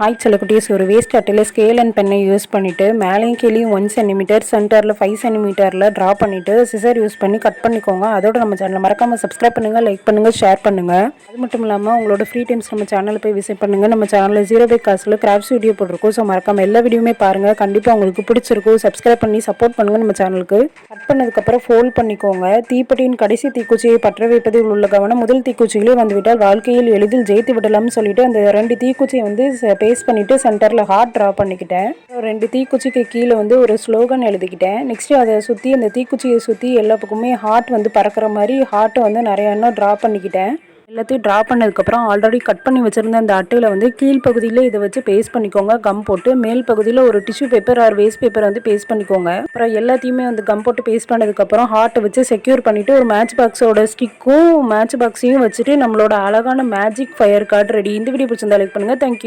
Hi செல்லக்குட்டீஸ், ஒரு waste அட்டையில் scale and பென்னை use பண்ணிவிட்டு மேலேயும் கீழேயும் 1 சென்டிமீட்டர் சென்டரில் 5 சென்டிமீட்டரில் ட்ரா பண்ணிவிட்டு சிசர் யூஸ் பண்ணி கட் பண்ணிக்கோங்க. அதோட நம்ம சேனலை மறக்காமல் சப்ஸ்கிரைப் பண்ணுங்கள், லைக் பண்ணுங்கள், ஷேர் பண்ணுங்கள். அது மட்டும் இல்லாமல் உங்களோட ஃப்ரீ டைம்ஸ் நம்ம சேனலில் போய் விசிட் பண்ணுங்கள். நம்ம சேனலில் 0 பை காசில் கிராஃப்ட்ஸ் வீடியோ போட்டிருக்கோம். ஸோ மறக்காமல் எல்லா வீடியோமே பாருங்கள். கண்டிப்பாக உங்களுக்கு பிடிச்சிருக்கும். சப்ஸ்கிரைப் பண்ணி சப்போர்ட் பண்ணுங்கள் நம்ம சேனலுக்கு. கட் பண்ணதுக்கப்புறம் ஃபோல்ட் பண்ணிக்கோங்க. தீப்பெட்டியின் கடைசி தீக்குச்சியை பற்ற வைப்பதில் உள்ள கவனம் முதல் தீக்குச்சிகளே வந்துவிட்டால் வாழ்க்கையில் எளிதில் ஜெயித்து விடலாம்னு சொல்லிட்டு அந்த 2 தீக்குச்சியை வந்து பேஸ்ட் பண்ணிவிட்டு சென்டரில் ஹார்ட் ட்ரா பண்ணிக்கிட்டேன். 2 தீக்குச்சிக்கு கீழே வந்து ஒரு ஸ்லோகன் எழுதிக்கிட்டேன். நெக்ஸ்ட்டு அதை சுற்றி அந்த தீக்குச்சியை சுற்றி எல்லா பக்கமே ஹார்ட் வந்து பறக்கிற மாதிரி ஹார்ட்டை வந்து நிறையா இன்னும் ட்ரா பண்ணிக்கிட்டேன். எல்லாத்தையும் ட்ரா பண்ணதுக்கப்புறம் ஆல்ரெடி கட் பண்ணி வச்சுருந்த அந்த அட்டையில் வந்து கீழ்ப்பகுதியில் இதை வச்சு பேஸ்ட் பண்ணிக்கோங்க. கம் போட்டு மேல் பகுதியில் ஒரு tissue paper R waste paper வந்து பேஸ்ட் பண்ணிக்கோங்க. அப்புறம் எல்லாத்தையுமே வந்து கம் போட்டு பேஸ்ட் பண்ணதுக்கப்புறம் ஹார்ட்டை வச்சு செக்யூர் பண்ணிவிட்டு ஒரு மேட்ச் பாக்ஸோட ஸ்டிக்கும் மேட்ச் பாக்ஸையும் வச்சுட்டு நம்மளோட அழகான மேஜிக் ஃபயர் கார்டு ரெடி. இந்த வீடியோ பிடிச்சிருந்தா லைக் பண்ணுங்கள். தேங்க்யூ.